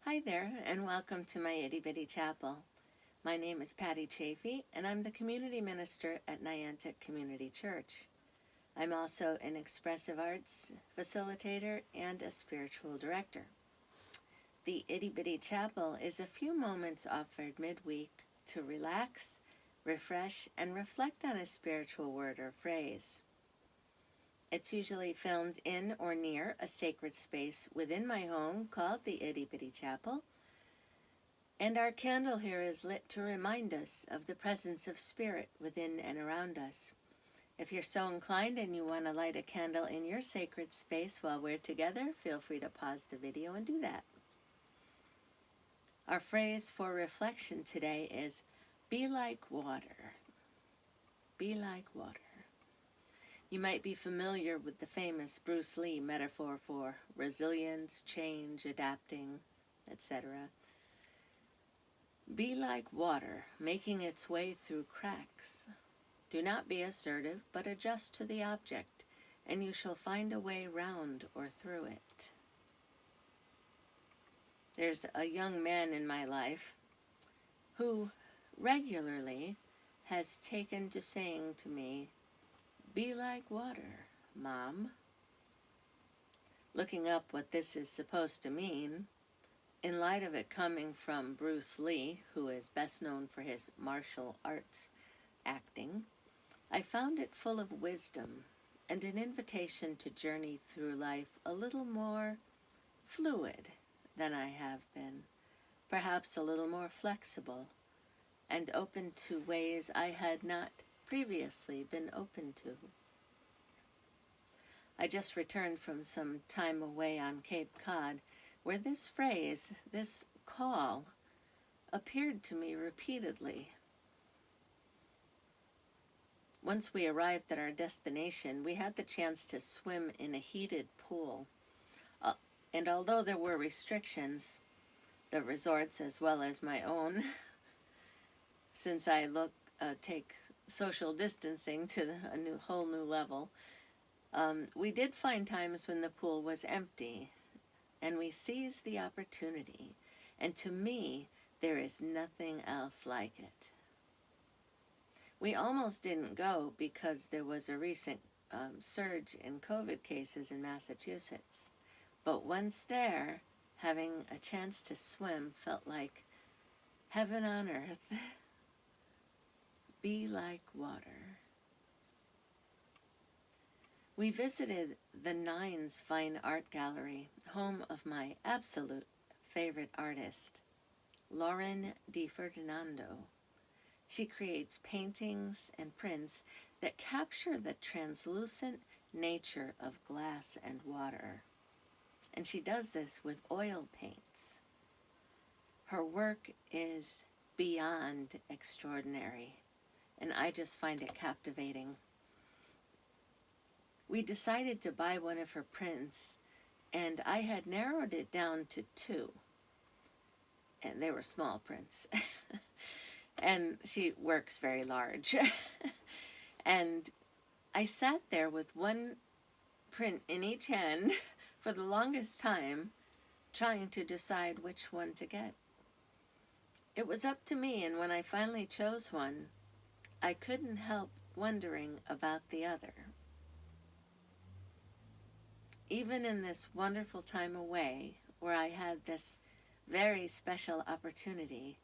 Hi there, and welcome to my Itty Bitty Chapel. My name is Patty Chaffee, and I'm the community minister at Niantic Community Church. I'm also an expressive arts facilitator and a spiritual director. The Itty Bitty Chapel is a few moments offered midweek to relax, refresh, and reflect on a spiritual word or phrase. It's usually filmed in or near a sacred space within my home called the Itty Bitty Chapel, and our candle here is lit to remind us of the presence of spirit within and around us. If you're so inclined and you want to light a candle in your sacred space while we're together, feel free to pause the video and do that. Our phrase for reflection today is, be like water. Be like water. You might be familiar with the famous Bruce Lee metaphor for resilience, change, adapting, etc. Be like water, making its way through cracks. Do not be assertive, but adjust to the object, and you shall find a way round or through it. There's a young man in my life who regularly has taken to saying to me, "Be like water, Mom." Looking up what this is supposed to mean, in light of it coming from Bruce Lee, who is best known for his martial arts acting, I found it full of wisdom and an invitation to journey through life a little more fluid than I have been, perhaps a little more flexible and open to ways I had not previously been open to. I just returned from some time away on Cape Cod, where this phrase, this call, appeared to me repeatedly. Once we arrived at our destination, we had the chance to swim in a heated pool. And although there were restrictions, the resort's as well as my own, since I take social distancing to a whole new level, we did find times when the pool was empty, and we seized the opportunity. And to me, there is nothing else like it. We almost didn't go because there was a recent surge in COVID cases in Massachusetts. But once there, having a chance to swim felt like heaven on earth. Be like water. We visited the Nines Fine Art Gallery, home of my absolute favorite artist, Lauren DiFerdinando. She creates paintings and prints that capture the translucent nature of glass and water. And she does this with oil paints. Her work is beyond extraordinary, and I just find it captivating. We decided to buy one of her prints, and I had narrowed it down to 2. And they were small prints. And she works very large. And I sat there with one print in each hand for the longest time, trying to decide which one to get. It was up to me, and when I finally chose one, I couldn't help wondering about the other. Even in this wonderful time away, where I had this very special opportunity,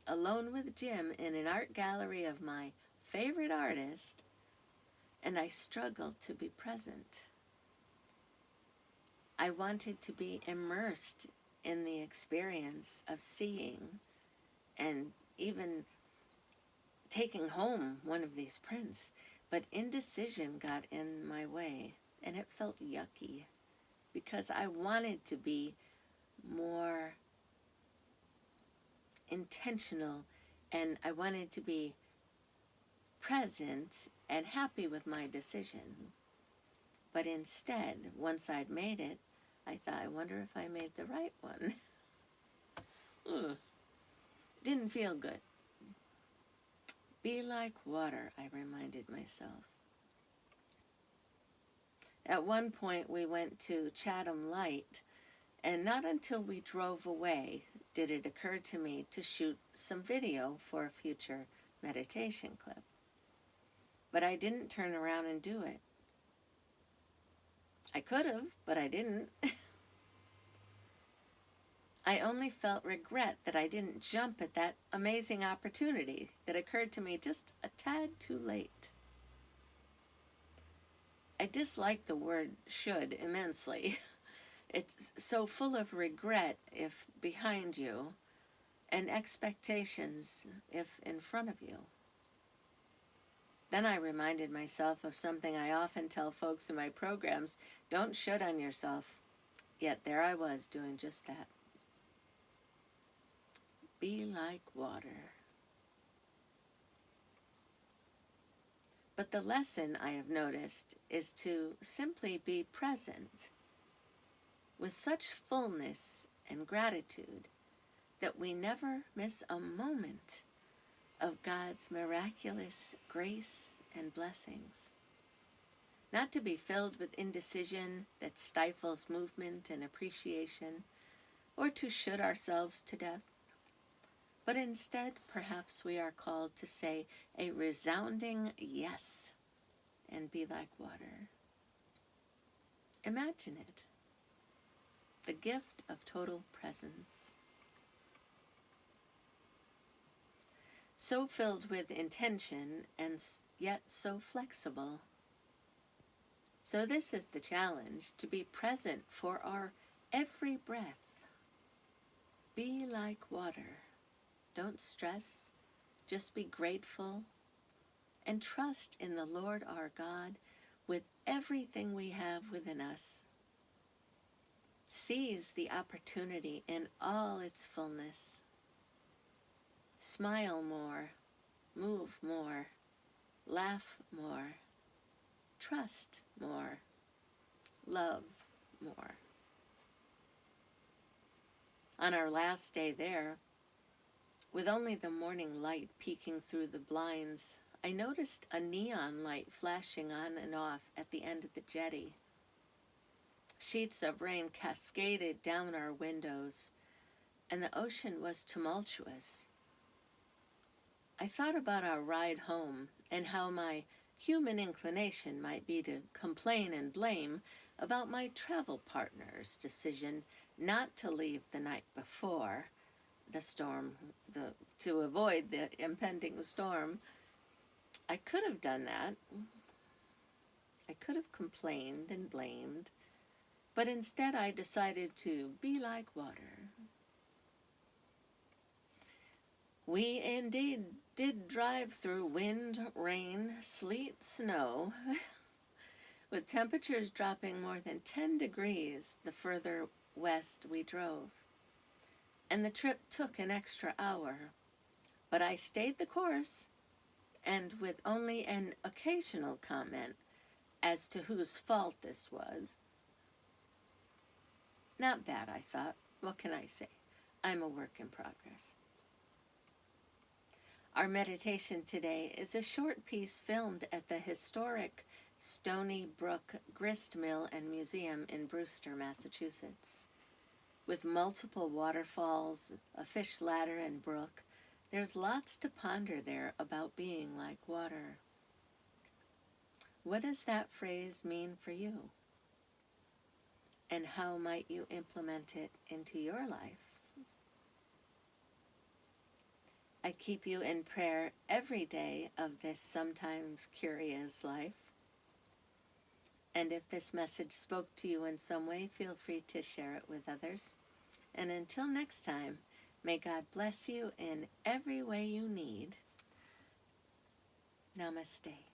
alone with Jim in an art gallery of my favorite artist, and I struggled to be present. I wanted to be immersed in the experience of seeing and even taking home one of these prints, but indecision got in my way, and it felt yucky because I wanted to be more intentional, and I wanted to be present and happy with my decision. But instead, once I'd made it, I thought, I wonder if I made the right one. Didn't feel good. Be like water, I reminded myself. At one point, we went to Chatham Light, And not until we drove away did it occur to me to shoot some video for a future meditation clip. But I didn't turn around and do it. I could have, but I didn't. I only felt regret that I didn't jump at that amazing opportunity that occurred to me just a tad too late. I dislike the word should immensely. It's so full of regret if behind you, and expectations if in front of you. Then I reminded myself of something I often tell folks in my programs: don't should on yourself. Yet there I was doing just that. Be like water. But the lesson I have noticed is to simply be present with such fullness and gratitude that we never miss a moment of God's miraculous grace and blessings. Not to be filled with indecision that stifles movement and appreciation, or to should ourselves to death, but instead perhaps we are called to say a resounding yes and be like water. Imagine it. The gift of total presence. So filled with intention and yet so flexible. So this is the challenge, to be present for our every breath. Be like water. Don't stress, just be grateful and trust in the Lord our God with everything we have within us. Seize the opportunity in all its fullness. Smile more, move more, laugh more, trust more, love more. On our last day there, with only the morning light peeking through the blinds, I noticed a neon light flashing on and off at the end of the jetty. Sheets of rain cascaded down our windows, and the ocean was tumultuous. I thought about our ride home and how my human inclination might be to complain and blame about my travel partner's decision not to leave the night before the storm, to avoid the impending storm. I could have done that. I could have complained and blamed, but instead I decided to be like water. We indeed did drive through wind, rain, sleet, snow, with temperatures dropping more than 10 degrees the further west we drove. And the trip took an extra hour, but I stayed the course, and with only an occasional comment as to whose fault this was. Not bad, I thought. What can I say? I'm a work in progress. Our meditation today is a short piece filmed at the historic Stony Brook Grist Mill and Museum in Brewster, Massachusetts. With multiple waterfalls, a fish ladder and brook, there's lots to ponder there about being like water. What does that phrase mean for you? And how might you implement it into your life? I keep you in prayer every day of this sometimes curious life. And if this message spoke to you in some way, feel free to share it with others. And until next time, may God bless you in every way you need. Namaste.